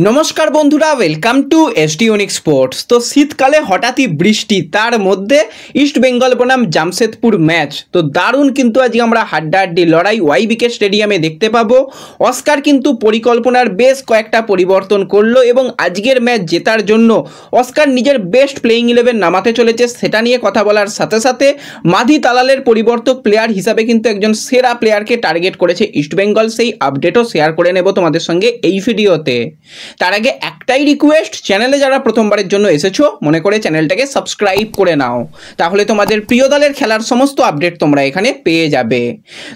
নমস্কার বন্ধুরা, welcome to SD unique sports. তো শীতকালে হঠাৎই বৃষ্টি, তার মধ্যে ইস্ট বেঙ্গল বনাম জামশেদপুর ম্যাচ। তো দারুণ কিন্তু আজকে আমরা হাড্ডাহাড্ডি লড়াই ওয়াইবিকে স্টেডিয়ামে দেখতে পাবো। অস্কার কিন্তু পরিকল্পনার বেশ কয়েকটা পরিবর্তন করলো এবং আজকের ম্যাচ জেতার জন্য অস্কার নিজের বেস্ট প্লেইং 11 নামাতে চলেছে। সেটা নিয়ে কথা বলার সাথে সাথে মাধি তালালের পরিবর্তক প্লেয়ার হিসাবে কিন্তু একজন সেরা প্লেয়ারকে টার্গেট করেছে ইস্ট বেঙ্গল, সেই আপডেটও শেয়ার করে নেব তোমাদের সঙ্গে এই ভিডিওতে। তার আগে একটাই রিকোয়েস্ট, চ্যানেলে যারা প্রথমবারের জন্য এসেছো মনে করে চ্যানেলটাকে সাবস্ক্রাইব করে নাও, তাহলে তোমাদের প্রিয় দলের খেলার সমস্ত আপডেট তোমরা এখানে পেয়ে যাবে।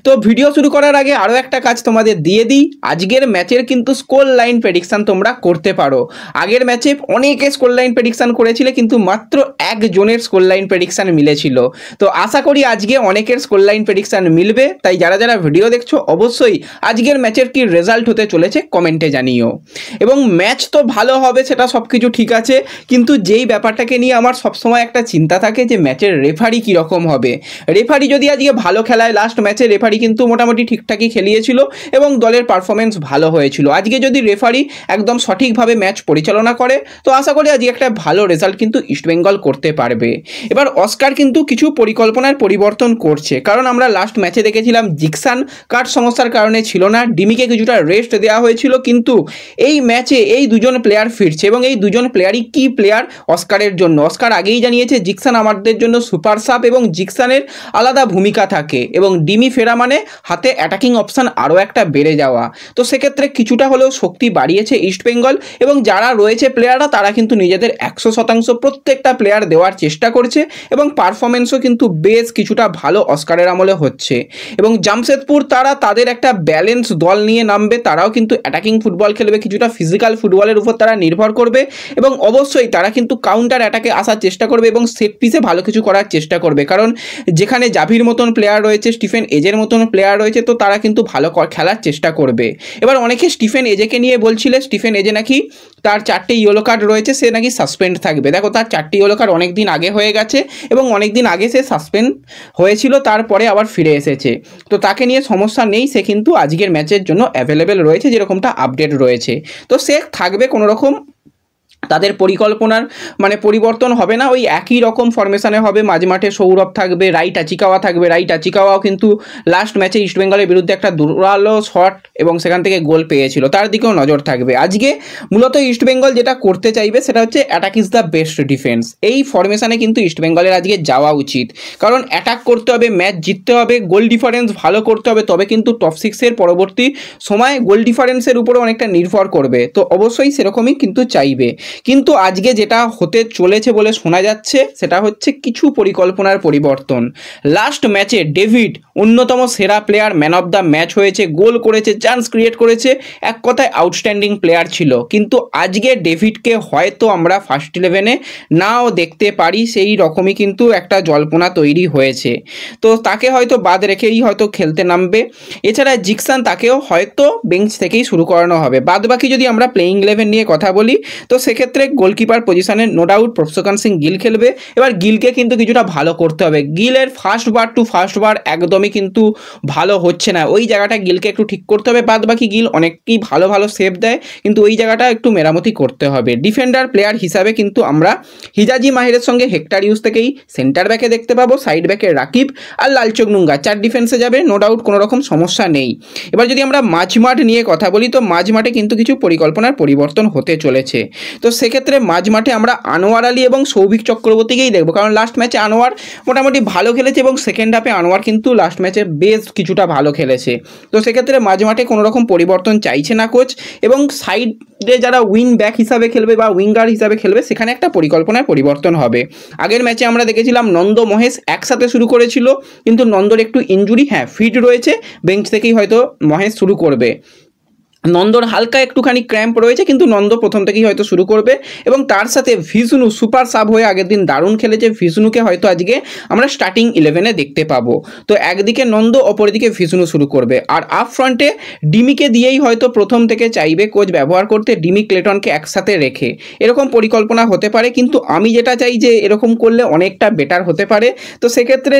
তো ভিডিও শুরু করার আগে আরও একটা কাজ তোমাদের দিয়ে দিই, আজকের ম্যাচের কিন্তু স্কোর লাইন প্রেডিকশান তোমরা করতে পারো। আগের ম্যাচে অনেকে স্কোর লাইন প্রেডিকশান করেছিলে কিন্তু মাত্র একজনের স্কোর লাইন প্রেডিকশান মিলেছিল। তো আশা করি আজকে অনেকের স্কোর লাইন প্রেডিকশান মিলবে, তাই যারা যারা ভিডিও দেখছো অবশ্যই আজকের ম্যাচের কি রেজাল্ট হতে চলেছে কমেন্টে জানিও। এবং ম্যাচ তো ভালো হবে, সেটা সব কিছু ঠিক আছে, কিন্তু যেই ব্যাপারটাকে নিয়ে আমার সবসময় একটা চিন্তা থাকে যে ম্যাচের রেফারি কীরকম হবে। রেফারি যদি আজকে ভালো খেলায়, লাস্ট ম্যাচে রেফারি কিন্তু মোটামুটি ঠিকঠাকই খেলিয়েছিল এবং দলের পারফরমেন্স ভালো হয়েছিল। আজকে যদি রেফারি একদম সঠিকভাবে ম্যাচ পরিচালনা করে তো আশা করি আজকে একটা ভালো রেজাল্ট কিন্তু ইস্টবেঙ্গল করতে পারবে। এবার অস্কার কিন্তু কিছু পরিকল্পনার পরিবর্তন করছে, কারণ আমরা লাস্ট ম্যাচে দেখেছিলাম জিকসান কার্ড সমস্যার কারণে ছিল না, ডিমিকে কিছুটা রেস্ট দেওয়া হয়েছিল, কিন্তু এই ম্যাচে এই দুজন প্লেয়ার ফিরছে এবং এই দুজন প্লেয়ারই কি প্লেয়ার অস্কারের জন্য। অস্কার আগেই জানিয়েছে জিকসান আমাদের জন্য সুপার সাব এবং জিকসানের আলাদা ভূমিকা থাকে এবং ডিমি ফেরা মানে হাতে অ্যাটাকিং অপশান আরও একটা বেড়ে যাওয়া। তো সেক্ষেত্রে কিছুটা হলেও শক্তি বাড়িয়েছে ইস্টবেঙ্গল এবং যারা রয়েছে প্লেয়াররা তারা কিন্তু নিজেদের 100% প্রত্যেকটা প্লেয়ার দেওয়ার চেষ্টা করছে এবং পারফরমেন্সও কিন্তু বেশ কিছুটা ভালো অস্কারের আমলে হচ্ছে। এবং জামশেদপুর তারা তাদের একটা ব্যালেন্স দল নিয়ে নামবে, তারাও কিন্তু অ্যাটাকিং ফুটবল খেলবে, কিছুটা ফিজিক্যাল ফুটবলের উপর তারা নির্ভর করবে এবং অবশ্যই তারা কিন্তু কাউন্টার অ্যাটাকে আসার চেষ্টা করবে এবং সেট পিসে ভালো কিছু করার চেষ্টা করবে, কারণ যেখানে জাভির মতন প্লেয়ার রয়েছে, স্টিফেন এজের মতন প্লেয়ার রয়েছে, তো তারা কিন্তু ভালো খেলার চেষ্টা করবে। এবার অনেকে স্টিফেন এজেকে নিয়ে বলছিলে স্টিফেন এজে নাকি তার 4টে ইয়েলো কার্ড রয়েছে, সে নাকি সাসপেন্ড থাকবে। দেখো তার 4টে ইয়েলো কার্ড অনেক দিন আগে হয়ে গেছে এবং অনেক দিন আগে সে সাসপেন্ড হয়েছিল, তারপরে আবার ফিরে এসেছে। তো তাকে নিয়ে সমস্যা নেই, সে কিন্তু আজকের ম্যাচের জন্য অ্যাভেলেবেল রয়েছে, যেরকমটা আপডেট রয়েছে। তো সে থাকবে, কোনো রকম তাদের পরিকল্পনার পরিবর্তন হবে না, ওই একই রকম ফরমেশনে হবে। মাঝমাঠে সৌরভ থাকবে, রাইট আচিকাওয়া থাকবে। রাইট আচিকাওয়াও কিন্তু লাস্ট ম্যাচে ইস্টবেঙ্গলের বিরুদ্ধে একটা দুরালো শট এবং সেখান থেকে গোল পেয়েছিল, তার দিকেও নজর থাকবে। আজকে মূলত ইস্টবেঙ্গল যেটা করতে চাইবে সেটা হচ্ছে attack is the best defence. এই ফরমেশনে কিন্তু ইস্টবেঙ্গলের আজকে যাওয়া উচিত, কারণ অ্যাটাক করতে হবে, ম্যাচ জিততে হবে, গোল ডিফারেন্স ভালো করতে হবে, তবে কিন্তু টপ 6-এর পরবর্তী সময় গোল ডিফারেন্সের উপরে অনেকটা নির্ভর করবে। তো অবশ্যই সেরকমই কিন্তু চাইবে। কিন্তু আজকে যেটা হতে চলেছে বলে শোনা যাচ্ছে সেটা হচ্ছে কিছু পরিকল্পনার পরিবর্তন। লাস্ট ম্যাচে ডেভিড অন্যতম সেরা player, man of the match হয়েছে, গোল করেছে, চান্স ক্রিয়েট করেছে, এক কথায় আউটস্ট্যান্ডিং প্লেয়ার ছিল। কিন্তু আজকে ডেভিডকে হয়তো আমরা ফার্স্ট 11-এ নাও দেখতে পারি, সেই রকমই কিন্তু একটা জল্পনা তৈরি হয়েছে। তো তাকে হয়তো বাদ রেখেই হয়তো খেলতে নামবে। এছাড়া জিকসান তাকেও হয়তো বেঞ্চ থেকেই শুরু করানো হবে। বাদ বাকি যদি আমরা প্লেইং 11 নিয়ে কথা বলি তো সেক্ষেত্রে গোলকিপার পজিশনে নো ডাউট প্রফসকান সিং গিল খেলবে। এবার গিলকে কিন্তু কিছুটা ভালো করতে হবে। গিলের ফার্স্ট বার একদমই কিন্তু ভালো হচ্ছে না, ওই জায়গাটা গিলকে একটু ঠিক করতে হবে। বাদ বাকি গিল অনেকই ভালো ভালো সেভ দেয়, কিন্তু ওই জায়গাটা একটু মেরামতি করতে হবে। ডিফেন্ডার প্লেয়ার হিসাবে কিন্তু আমরা হিজাজি মাহিরের সঙ্গে হেক্টর ইউজ থেকেই সেন্টার ব্যাকে দেখতে পাবো, সাইড ব্যাকে রাকিব আর লালচোক নুঙ্গা 4 ডিফেন্সে যাবে, নো ডাউট কোনো রকম সমস্যা নেই। এবার যদি আমরা মাঝমাঠ নিয়ে কথা বলি তো মাঝমাঠে কিন্তু কিছু পরিকল্পনার পরিবর্তন হতে চলেছে। তো সেক্ষেত্রে মাঝমাঠে আমরা আনোয়ার আলী এবং সৌভিক চক্রবর্তীকেই দেখবো, কারণ লাস্ট ম্যাচে আনোয়ার মোটামুটি ভালো খেলেছে এবং সেকেন্ড হাফে আনোয়ার কিন্তু লাস্ট ম্যাচে বেশ কিছুটা ভালো খেলেছে। তো সেক্ষেত্রে মাঝমাঠে কোনো রকম পরিবর্তন চাইছে না কোচ, এবং সাইডে যারা উইং ব্যাক হিসাবে খেলবে বা উইঙ্গার হিসাবে খেলবে সেখানে একটা পরিকল্পনার পরিবর্তন হবে। আগের ম্যাচে আমরা দেখেছিলাম নন্দ মহেশ একসাথে শুরু করেছিল, কিন্তু নন্দর একটু ইনজুরি, ফিট রয়েছে, বেঞ্চ থেকেই হয়তো মহেশ শুরু করবে। নন্দর হালকা একটুখানি ক্র্যাম্প রয়েছে, কিন্তু নন্দ প্রথম থেকেই হয়তো শুরু করবে এবং তার সাথে ভিষ্ণু সুপার সাব হয়ে আগের দিন দারুণ খেলেছে, ভিষ্ণুকে হয়তো আজকে আমরা স্টার্টিং 11-এ দেখতে পাবো। তো একদিকে নন্দ, অপরদিকে ভিষ্ণু শুরু করবে। আর আপ ফ্রন্টে ডিমিকে দিয়েই হয়তো প্রথম থেকে চাইবে কোচ ব্যবহার করতে, ডিমি ক্লেটনকে একসাথে রেখে, এরকম পরিকল্পনা হতে পারে। কিন্তু আমি যেটা চাই যে এরকম করলে অনেকটা বেটার হতে পারে। তো সেক্ষেত্রে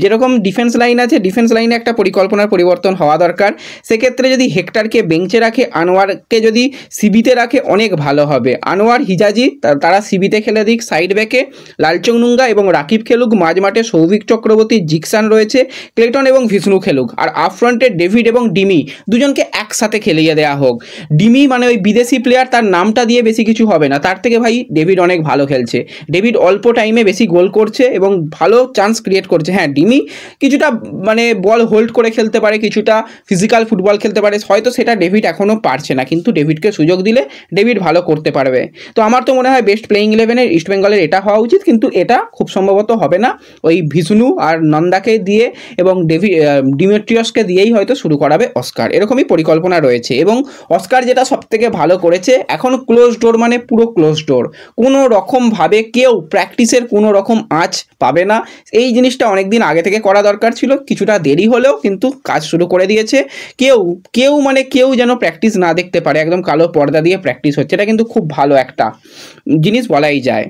যেরকম ডিফেন্স লাইন আছে, ডিফেন্স লাইনে একটা পরিকল্পনার পরিবর্তন হওয়া দরকার। সেক্ষেত্রে যদি হেক্টরকে বেঞ্চ বেঞ্চে রাখে, আনোয়ারকে যদি সিবিতে রাখে অনেক ভালো হবে। আনোয়ার, হিজাজি তারা সিবিতে খেলে দিক সাইড ব্যাকে, লালচংনুঙ্গা এবং রাকিব খেলুক, মাঝ মাঠে সৌভিক চক্রবর্তী, জিকসান রয়েছে, ক্লেটন এবং ভিষ্ণু খেলুক, আর আপ ফ্রন্টে ডেভিড এবং ডিমি দুজনকে একসাথে খেলিয়ে দেওয়া হোক। ডিমি মানে ওই বিদেশি প্লেয়ার, তার নামটা দিয়ে বেশি কিছু হবে না, তার থেকে ভাই ডেভিড অনেক ভালো খেলছে। ডেভিড অল্প টাইমে বেশি গোল করছে এবং ভালো চান্স ক্রিয়েট করছে। হ্যাঁ, ডিমি কিছুটা মানে বল হোল্ড করে খেলতে পারে, কিছুটা ফিজিক্যাল ফুটবল খেলতে পারে, হয়তো সেটা ডেভিড এখনও পারছে না, কিন্তু ডেভিডকে সুযোগ দিলে ডেভিড ভালো করতে পারবে। তো আমার তো মনে হয় বেস্ট প্লেয়িং 11-এর ইস্টবেঙ্গলের এটা হওয়া উচিত, কিন্তু এটা খুব সম্ভবত হবে না। ওই ভিষ্ণু আর নন্দাকে দিয়ে এবং ডিমেট্রিয়াসকে দিয়েই হয়তো শুরু করাবে অস্কার, এরকমই পরিকল্পনা রয়েছে। এবং অস্কার যেটা সবথেকে ভালো করেছে, এখন ক্লোজ ডোর মানে পুরো ক্লোজ ডোর, কোনো রকমভাবে কেউ প্র্যাকটিসের কোনো রকম আঁচ পাবে না। এই জিনিসটা অনেক দিন আগে থেকে করা দরকার ছিল, কিছুটা দেরি হলেও কিন্তু কাজ শুরু করে দিয়েছে। কেউ যেন প্র্যাকটিস না দেখতে পারে, একদম কালো পর্দা দিয়ে প্র্যাকটিস হচ্ছে, এটা কিন্তু খুব ভালো একটা জিনিস বলাই যায়।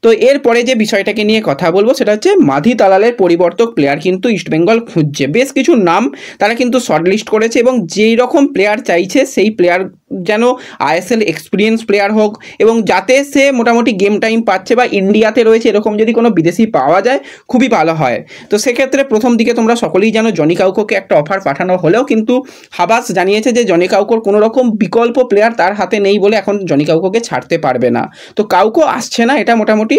তো এরপরে যে বিষয়টাকে নিয়ে কথা বলবো সেটা হচ্ছে মাধি তালালের পরিবর্তক প্লেয়ার কিন্তু ইস্টবেঙ্গল খুঁজছে। বেশ কিছু নাম তারা কিন্তু শর্টলিস্ট করেছে এবং যেই রকম প্লেয়ার চাইছে সেই প্লেয়ার যেন আইএসএল এক্সপিরিয়েন্স প্লেয়ার হোক এবং যাতে সে মোটামুটি গেম টাইম পাচ্ছে বা ইন্ডিয়াতে রয়েছে এরকম যদি কোনো বিদেশি পাওয়া যায় খুবই ভালো হয়। তো সেক্ষেত্রে প্রথম দিকে তোমরা সকলেই জানো জনি কাউকোকে একটা অফার পাঠানো হলেও কিন্তু হাবাস জানিয়েছে যে জনি কাউকোর কোনো রকম বিকল্প প্লেয়ার তার হাতে নেই বলে এখন জনি কাউকোকে ছাড়তে পারবে না। তো কাউকো আসছে না, এটা মোটামুটি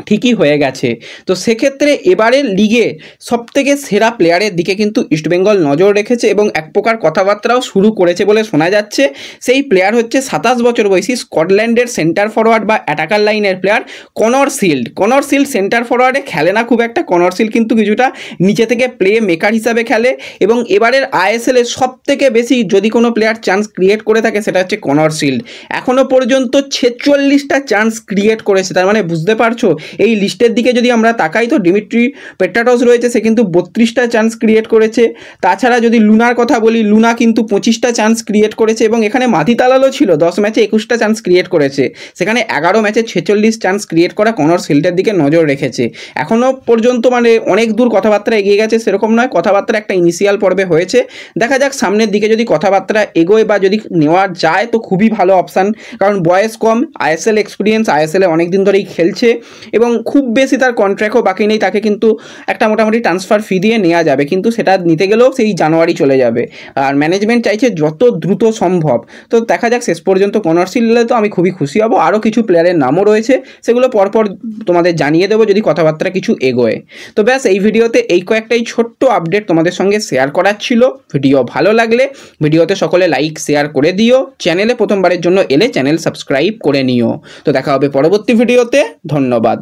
ঠিকই হয়ে গেছে। তো সেক্ষেত্রে এবারের লিগে সবথেকে সেরা প্লেয়ারের দিকে কিন্তু ইস্টবেঙ্গল নজর রেখেছে এবং এক প্রকার কথাবার্তাও শুরু করেছে বলে শোনা যাচ্ছে। সেই প্লেয়ার হচ্ছে 27 বছর বয়সী স্কটল্যান্ডের সেন্টার ফরওয়ার্ড বা অ্যাটাকার লাইনের player Conor Shield. Conor Shield centre ফরওয়ার্ডে খেলে না খুব একটা, কনর সিল্ড কিন্তু কিছুটা নিচে থেকে প্লে মেকার হিসাবে খেলে এবং এবারের আইএসএলের সবথেকে বেশি যদি কোনো প্লেয়ার চান্স ক্রিয়েট করে থাকে সেটা হচ্ছে কনর সিল্ড। এখনও পর্যন্ত 46টা চান্স ক্রিয়েট করেছে, তার মানে বুঝতে পারছো এই লিস্টের দিকে যদি আমরা তাকাই তো ডিমিট্রি পেট্রাটস রয়েছে, সে কিন্তু 32টা চান্স ক্রিয়েট করেছে। তাছাড়া যদি লুনার কথা বলি, লুনা কিন্তু 25টা চান্স ক্রিয়েট করেছে এবং এখানে মাধি তালালও ছিল, 10 ম্যাচে 21টা চান্স ক্রিয়েট করেছে, সেখানে 11 ম্যাচে 46 চান্স ক্রিয়েট করা কনর সিল্ডের দিকে নজর রেখেছে। এখনও পর্যন্ত মানে অনেক দূর কথাবার্তা এগিয়ে গেছে সেরকম নয়, কথাবার্তা একটা ইনিশিয়াল পর্বে হয়েছে, দেখা যাক সামনের দিকে যদি কথাবার্তা এগোয় বা যদি নেওয়া যায় তো খুবই ভালো অপশান, কারণ বয়স কম, আইএসএল এক্সপিরিয়েন্স, আইএসএলে অনেক দিন ধরেই খেলছে এবং খুব বেশি তার কন্ট্রাক্টও বাকি নেই, তাকে কিন্তু একটা মোটামুটি ট্রান্সফার ফি দিয়ে নেওয়া যাবে, কিন্তু সেটা নিতে গেলেও সেই জানুয়ারি চলে যাবে আর ম্যানেজমেন্ট চাইছে যত দ্রুত সম্ভব। তো দেখা যাক শেষ পর্যন্ত কনর সিল্ডে তো আমি খুবই খুশি হব। আরও কিছু প্লেয়ারের নামও রয়েছে, সেগুলো পরপর তোমাদের জানিয়ে দেবো যদি কথাবার্তা কিছু এগোয়। তো ব্যাস এই ভিডিওতে এই কয়েকটাই ছোট্ট আপডেট তোমাদের সঙ্গে শেয়ার করার ছিল। ভিডিও ভালো লাগলে ভিডিওতে সকলে লাইক শেয়ার করে দিও, চ্যানেলে প্রথমবারের জন্য এলে চ্যানেল সাবস্ক্রাইব করে নিও। তো দেখা হবে পরবর্তী ভিডিওতে, ধন্যবাদ।